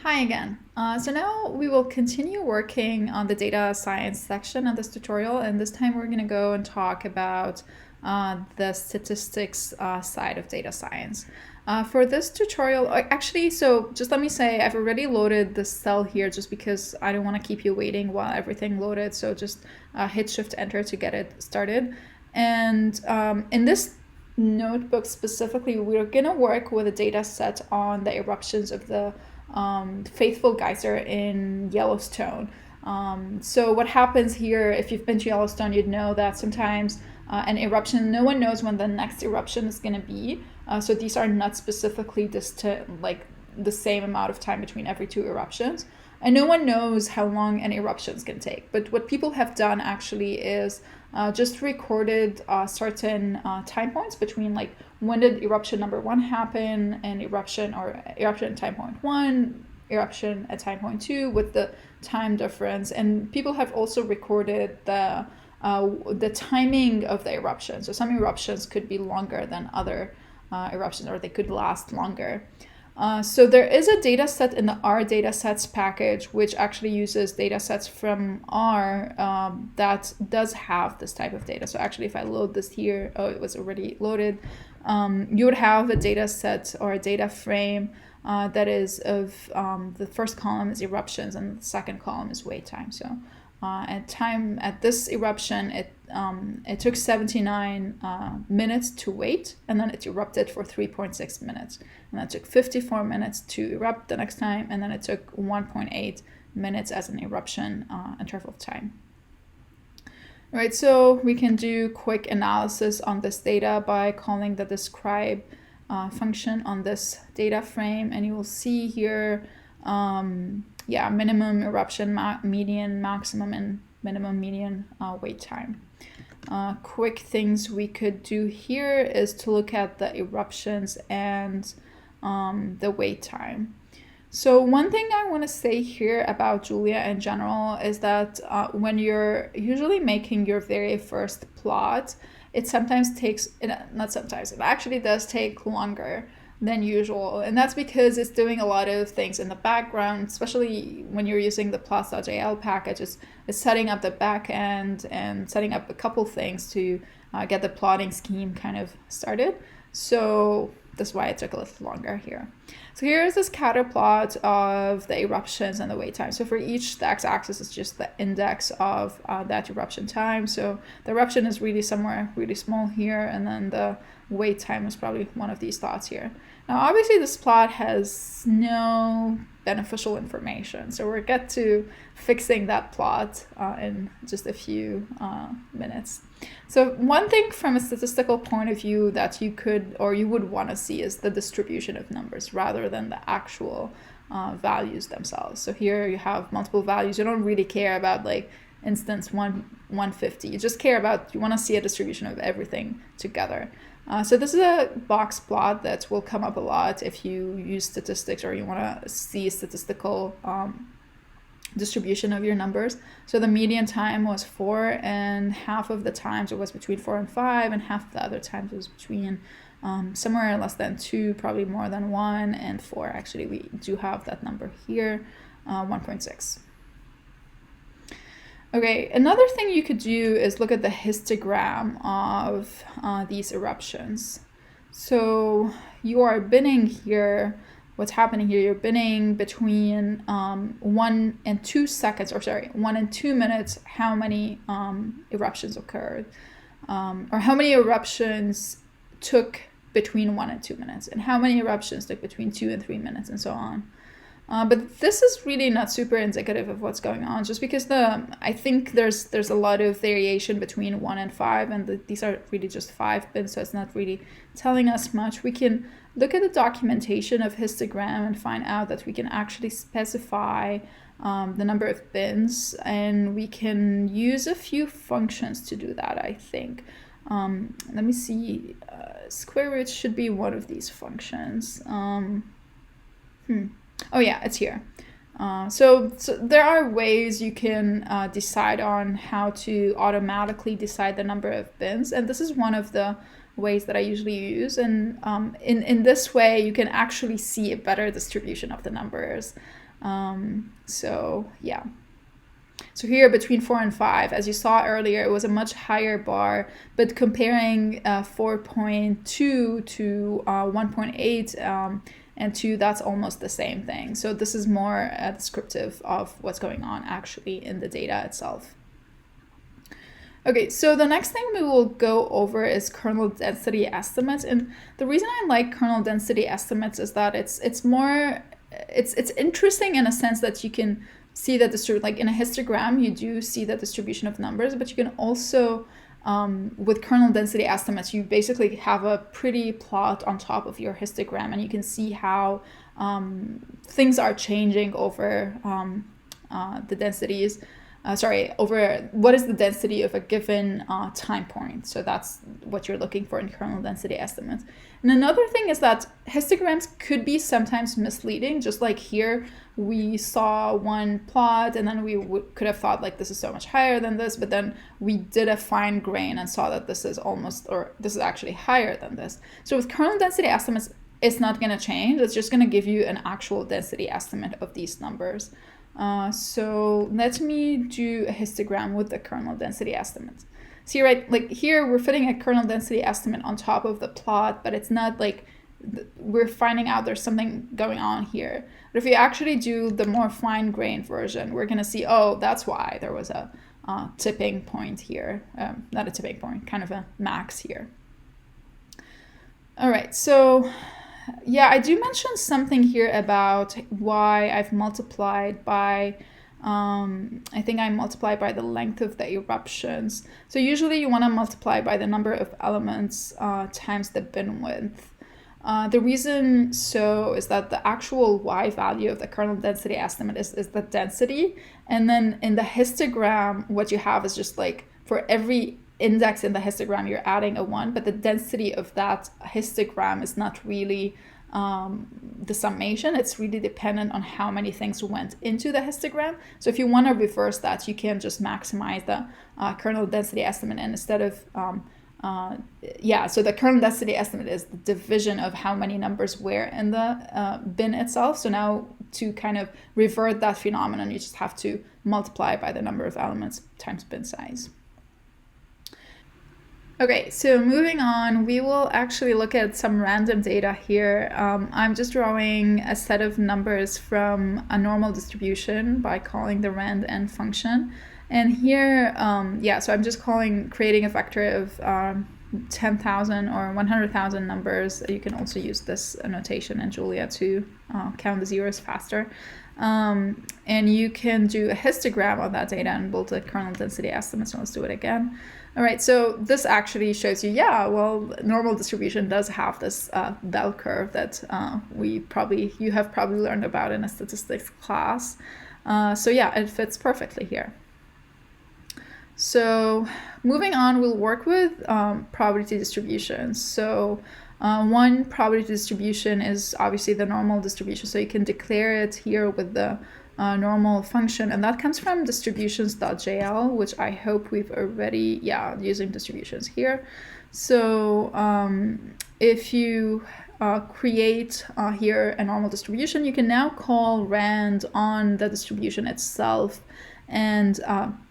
Hi again. So now we will continue working on the data science section of this tutorial, and this time we're going to go and talk about the statistics side of data science. For this tutorial, actually, so just let me say I've already loaded the cell here just because I don't want to keep you waiting while everything loaded, so just hit Shift Enter to get it started. And in this notebook specifically, we're going to work with a data set on the eruptions of the Faithful Geyser in Yellowstone. So what happens here, if you've been to Yellowstone, you'd know that sometimes an eruption, no one knows when the next eruption is going to be. So these are not specifically like the same amount of time between every two eruptions. And no one knows how long an eruption is going to take. But what people have done actually is just recorded certain time points between, like, when did eruption number 1 happen, and eruption at time point 1, eruption at time point 2, with the time difference. And people have also recorded the timing of the eruption. So some eruptions could be longer than other eruptions, or they could last longer. So there is a data set in the R datasets package, which actually uses data sets from R that does have this type of data. So actually, if I load this here, oh, it was already loaded. You would have a data set or a data frame that is of the first column is eruptions and the second column is wait time. So at this eruption, it took 79 minutes to wait, and then it erupted for 3.6 minutes. And that took 54 minutes to erupt the next time, and then it took 1.8 minutes as an eruption interval of time. All right, so we can do quick analysis on this data by calling the describe function on this data frame, and you will see here minimum eruption, median, maximum, and minimum, median wait time. Quick things we could do here is to look at the eruptions and the wait time. So one thing I want to say here about Julia in general is that when you're usually making your very first plot, it sometimes takes, not sometimes, it actually does take longer than usual. And that's because it's doing a lot of things in the background, especially when you're using the plots.jl package. It's setting up the back end and setting up a couple things to get the plotting scheme kind of started. So that's why it took a little longer here. So here's this scatter plot of the eruptions and the wait time. So for each, the x-axis is just the index of that eruption time. So the eruption is really somewhere really small here, and then the wait time is probably one of these dots here. Now, obviously, this plot has no beneficial information, so we'll get to fixing that plot in just a few minutes. So one thing from a statistical point of view that you could, or you would want to see, is the distribution of numbers rather than the actual values themselves. So here you have multiple values. You don't really care about, like, instance 150. You just care about, you want to see a distribution of everything together. So this is a box plot that will come up a lot if you use statistics or you want to see statistical distribution of your numbers. So the median time was 4, and half of the times it was between 4 and 5, and half of the other times it was between somewhere less than 2, probably more than 1, and 4. Actually, we do have that number here, 1.6. Okay, another thing you could do is look at the histogram of these eruptions. So you are binning here. What's happening here? You're binning between 1 and 2 seconds, or sorry, 1 and 2 minutes, how many eruptions occurred, or how many eruptions took between 1 and 2 minutes, and how many eruptions took between 2 and 3 minutes, and so on. But this is really not super indicative of what's going on, just because I think there's a lot of variation between 1 and 5, and these are really just 5 bins, so it's not really telling us much. We can look at the documentation of histogram and find out that we can actually specify the number of bins, and we can use a few functions to do that, I think. Let me see. Square root should be one of these functions. Oh yeah, it's here. So there are ways you can decide on how to automatically decide the number of bins, and this is one of the ways that I usually use. And in this way, you can actually see a better distribution of the numbers. So yeah. So here between 4 and 5, as you saw earlier, it was a much higher bar, but comparing 4.2 to 1.8 and 2, that's almost the same thing. So this is more descriptive of what's going on actually in the data itself. Okay, so the next thing we will go over is kernel density estimates. And the reason I like kernel density estimates is that it's interesting in a sense that you can see that like in a histogram, you do see the distribution of numbers, but you can also, with kernel density estimates, you basically have a pretty plot on top of your histogram, and you can see how things are changing over the densities. Over what is the density of a given time point. So that's what you're looking for in kernel density estimates. And another thing is that histograms could be sometimes misleading. Just like here, we saw one plot and then we could have thought like this is so much higher than this, but then we did a fine grain and saw that this is this is actually higher than this. So with kernel density estimates, it's not going to change. It's just going to give you an actual density estimate of these numbers. So let me do a histogram with the kernel density estimate. See, right, like here we're fitting a kernel density estimate on top of the plot, but it's not like we're finding out there's something going on here. But if you actually do the more fine-grained version, we're going to see, oh, that's why there was a tipping point here. Not a tipping point, kind of a max here. All right, so yeah, I do mention something here about why I've multiplied by, I think I multiply by the length of the eruptions. So usually you want to multiply by the number of elements times the bin width. The reason is that the actual Y value of the kernel density estimate is the density. And then in the histogram, what you have is just like for every index in the histogram, you're adding a 1, but the density of that histogram is not really the summation. It's really dependent on how many things went into the histogram. So if you want to reverse that, you can just maximize the kernel density estimate, and instead of so the kernel density estimate is the division of how many numbers were in the bin itself. So now to kind of revert that phenomenon, you just have to multiply by the number of elements times bin size. Okay, so moving on, we will actually look at some random data here. I'm just drawing a set of numbers from a normal distribution by calling the rand_n function. And here, so I'm just creating a vector of 10,000 or 100,000 numbers. You can also use this notation in Julia to count the zeros faster. And you can do a histogram of that data and build a kernel density estimate. So let's do it again. All right, so this actually shows you, normal distribution does have this bell curve that you have probably learned about in a statistics class. It fits perfectly here. So moving on, we'll work with probability distributions. So one probability distribution is obviously the normal distribution. So you can declare it here with the normal function, and that comes from distributions.jl, which I hope we've already, using distributions here. So if you create here a normal distribution, you can now call rand on the distribution itself and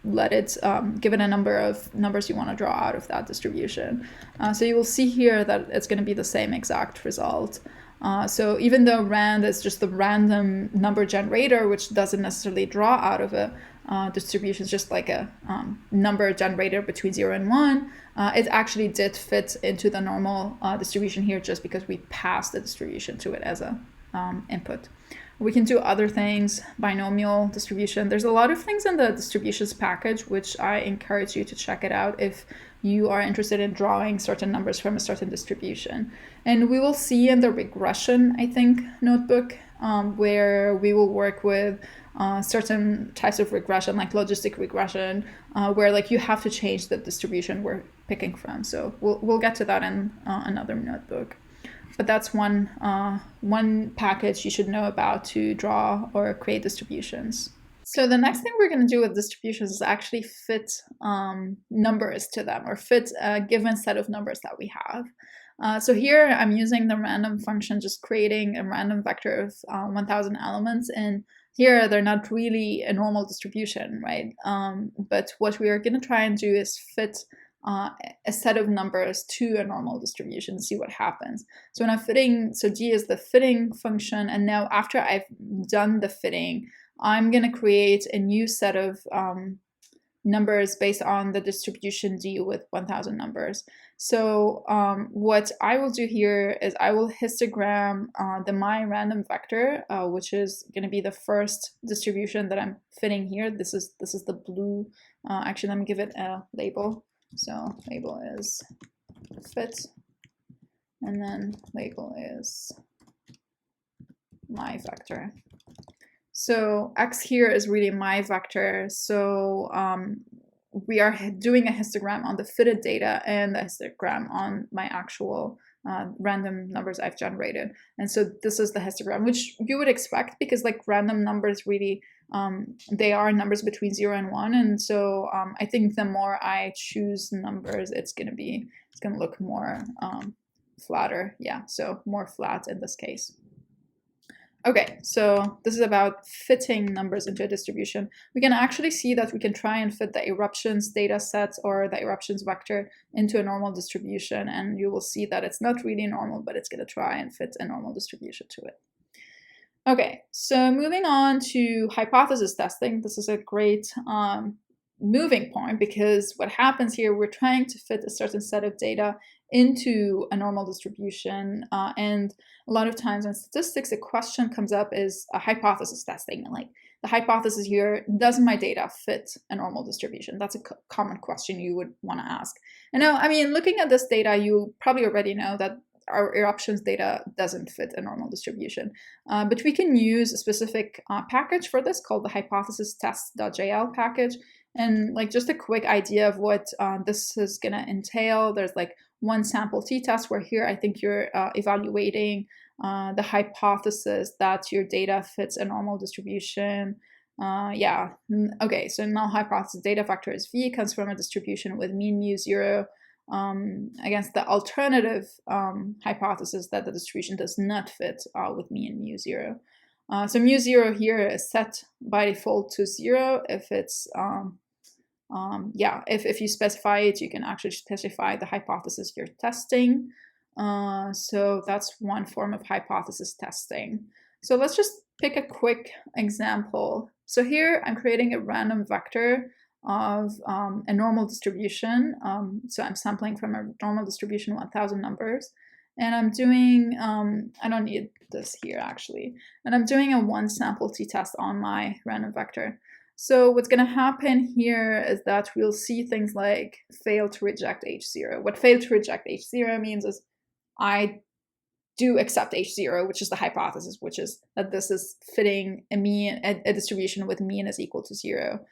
let it give it a number of numbers you want to draw out of that distribution. So you will see here that it's going to be the same exact result. So even though rand is just the random number generator, which doesn't necessarily draw out of a distribution, it's just like a number generator between 0 and 1, it actually did fit into the normal distribution here just because we passed the distribution to it as a input. We can do other things, binomial distribution. There's a lot of things in the distributions package, which I encourage you to check it out if you are interested in drawing certain numbers from a certain distribution. And we will see in the regression, I think, notebook, where we will work with certain types of regression, like logistic regression, where like you have to change the distribution we're picking from. So we'll get to that in another notebook. But that's one package you should know about to draw or create distributions. So the next thing we're going to do with distributions is actually fit numbers to them, or fit a given set of numbers that we have. So here I'm using the random function, just creating a random vector of 1000 elements, and here they're not really a normal distribution, right? But what we are going to try and do is fit a set of numbers to a normal distribution and see what happens. So when I'm fitting, so G is the fitting function, and now after I've done the fitting, I'm going to create a new set of numbers based on the distribution D with 1000 numbers. So what I will do here is I will histogram the my random vector, which is going to be the first distribution that I'm fitting here. This is the blue. Actually, let me give it a label. So label is fit, and then label is my vector. So X here is really my vector. So we are doing a histogram on the fitted data and a histogram on my actual random numbers I've generated. And so this is the histogram, which you would expect, because like random numbers really, they are numbers between 0 and 1. And so I think the more I choose numbers, it's going to look more flatter. Yeah, so more flat in this case. Okay, so this is about fitting numbers into a distribution. We can actually see that we can try and fit the eruptions data set or the eruptions vector into a normal distribution, and you will see that it's not really normal, but it's going to try and fit a normal distribution to it. Okay, so moving on to hypothesis testing. This is a great moving point, because what happens here, we're trying to fit a certain set of data into a normal distribution, and a lot of times in statistics, a question comes up is a hypothesis testing. Like, the hypothesis here, does my data fit a normal distribution? That's a common question you would want to ask. And now, I mean, looking at this data, you probably already know that our eruptions data doesn't fit a normal distribution. But we can use a specific package for this called the hypothesis-test.jl package. And like, just a quick idea of what this is going to entail. There's like OneSampleTTest, where here I think you're evaluating the hypothesis that your data fits a normal distribution. Yeah, okay, so null hypothesis data factor is V, comes from a distribution with mean mu 0 against the alternative hypothesis that the distribution does not fit with mean mu 0. So mu 0 here is set by default to 0 if it's if you specify it, you can actually specify the hypothesis you're testing. So that's one form of hypothesis testing. So let's just pick a quick example. So here I'm creating a random vector of a normal distribution. So I'm sampling from a normal distribution 1000 numbers. And I'm doing, I don't need this here actually, and I'm doing a OneSampleTTest on my random vector. So what's going to happen here is that we'll see things like fail to reject H0. What fail to reject H0 means is I do accept H0, which is the hypothesis, which is that this is fitting a distribution with mean is equal to 0.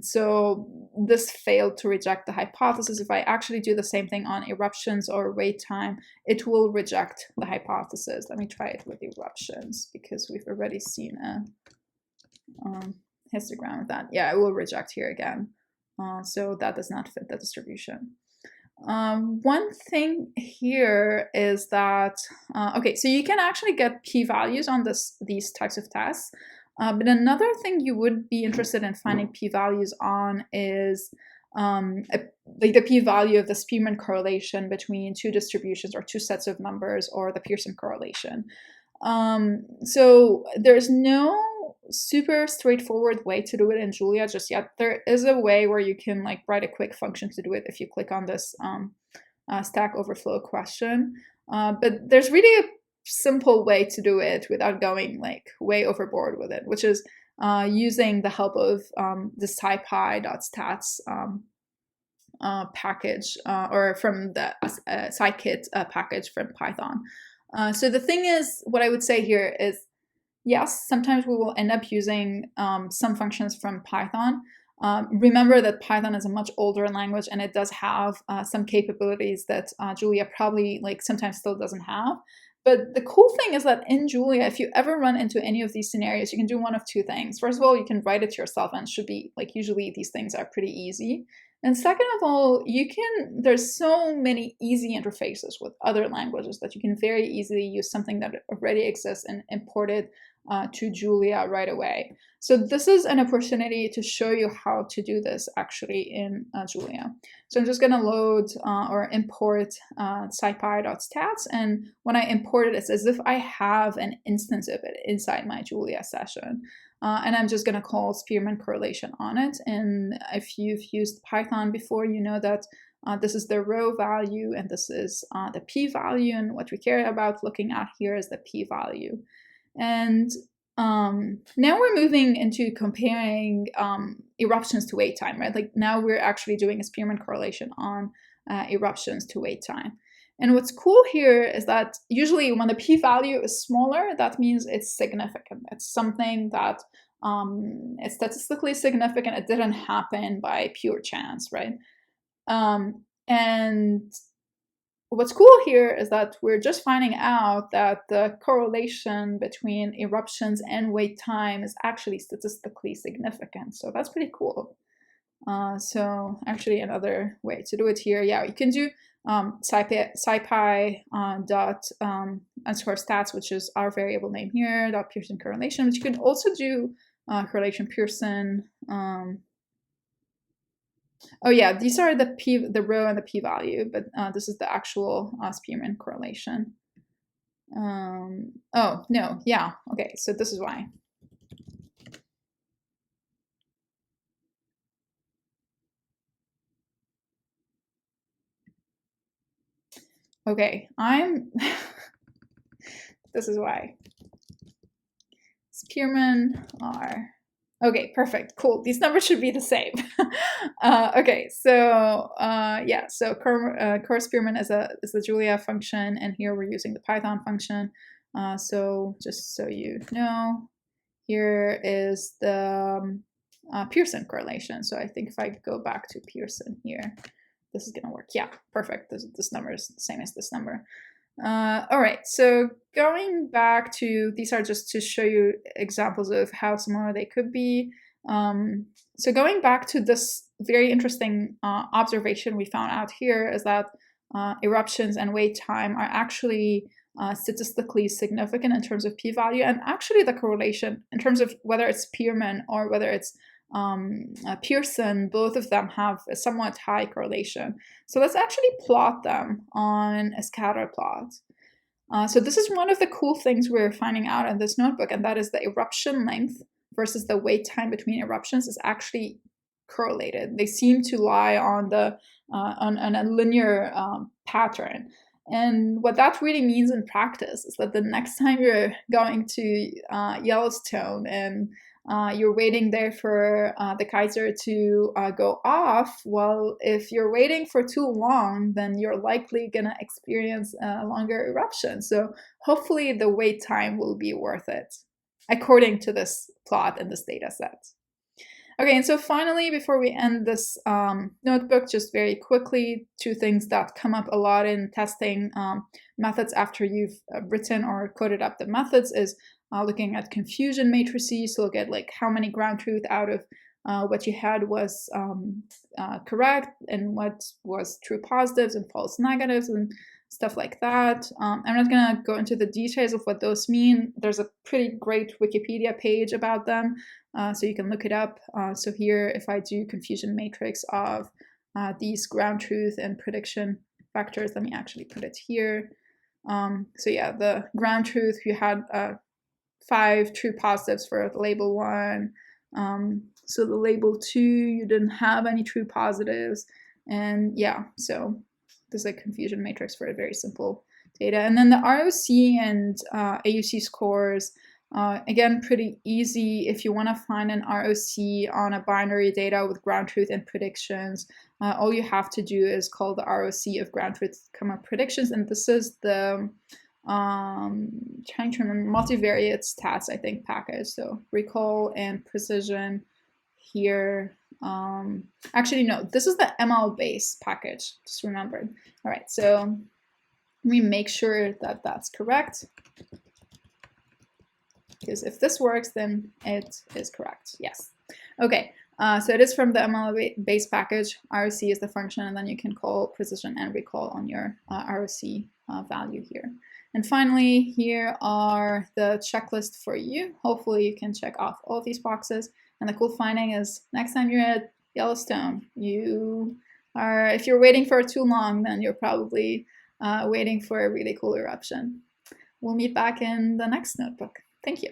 So this failed to reject the hypothesis. If I actually do the same thing on eruptions or wait time, it will reject the hypothesis. Let me try it with eruptions, because we've already seen a histogram of that. Yeah, it will reject here again. So that does not fit the distribution. One thing here is that, okay, so you can actually get p-values on these types of tests. But another thing you would be interested in finding p-values on is like the p-value of the Spearman correlation between two distributions or two sets of numbers, or the Pearson correlation. So there's no super straightforward way to do it in Julia just yet. There is a way where you can like write a quick function to do it if you click on this Stack Overflow question. But there's really a simple way to do it without going like way overboard with it, which is using the help of the scipy.stats package, or from the scikit package from Python. So the thing is, what I would say here is, yes, sometimes we will end up using some functions from Python. Remember that Python is a much older language, and it does have some capabilities that Julia probably like sometimes still doesn't have. But the cool thing is that in Julia, if you ever run into any of these scenarios, you can do one of two things. First of all, you can write it yourself, and it should be like, usually these things are pretty easy. And second of all, there's so many easy interfaces with other languages that you can very easily use something that already exists and import it to Julia right away. So this is an opportunity to show you how to do this actually in Julia. So I'm just going to load or import scipy.stats, and when I import it, it's as if I have an instance of it inside my Julia session. And I'm just going to call Spearman correlation on it. And if you've used Python before, you know that this is the row value and this is the p-value. And what we care about looking at here is the p-value. And now we're moving into comparing eruptions to wait time, right? Like now we're actually doing a Spearman correlation on eruptions to wait time. And what's cool here is that usually when the p-value is smaller, that means it's significant. It's something that it's statistically significant. It didn't happen by pure chance, right? And what's cool here is that we're just finding out that the correlation between eruptions and wait time is actually statistically significant. So that's pretty cool. So actually another way to do it here, yeah, you can do scipy dot underscore stats, which is our variable name here, dot Pearson correlation, but you can also do correlation Pearson. Oh yeah, these are the row and the p-value, but this is the actual Spearman correlation. Oh no, yeah, okay, so this is why. Okay, this is why. Spearman are, okay, perfect, cool. These numbers should be the same. Okay, so yeah, so core Spearman is a Julia function, and here we're using the Python function. So just so you know, here is the Pearson correlation. So I think if I go back to Pearson here, this is gonna work. Yeah, perfect. This number is the same as this number. All right, so going back to, these are just to show you examples of how similar they could be. So going back to this very interesting observation we found out here is that eruptions and wait time are actually statistically significant in terms of p-value, and actually the correlation in terms of whether it's Spearman or whether it's Pearson, both of them have a somewhat high correlation. So let's actually plot them on a scatter plot. So this is one of the cool things we're finding out in this notebook, and that is the eruption length versus the wait time between eruptions is actually correlated. They seem to lie on a linear pattern. And what that really means in practice is that the next time you're going to Yellowstone and you're waiting there for the geyser to go off, well, if you're waiting for too long, then you're likely going to experience a longer eruption. So hopefully the wait time will be worth it, according to this plot in this data set. Okay, and so finally, before we end this notebook, just very quickly, two things that come up a lot in testing methods after you've written or coded up the methods is looking at confusion matrices. So look at like how many ground truth out of what you had was correct and what was true positives and false negatives and stuff like that. I'm not going to go into the details of what those mean. There's a pretty great Wikipedia page about them, so you can look it up. So here, if I do confusion matrix of these ground truth and prediction vectors, let me actually put it here. So yeah, the ground truth, you had 5 true positives for the label 1. So the label 2, you didn't have any true positives. And yeah, so this is a confusion matrix for a very simple data. And then the ROC and AUC scores, again, pretty easy. If you want to find an ROC on a binary data with ground truth and predictions, all you have to do is call the ROC of ground truth, predictions. And this is the trying to remember, multivariate stats, I think, package. So recall and precision here. Actually, no, this is the ML base package, just remembered. All right, so We make sure that that's correct, because if this works, then it is correct. Yes. Okay. So it is from the ML base package. ROC is the function, and then you can call precision and recall on your ROC value here. And finally, here are the checklist for you. Hopefully you can check off all these boxes. And the cool finding is next time you're at Yellowstone, if you're waiting for too long, then you're probably waiting for a really cool eruption. We'll meet back in the next notebook. Thank you.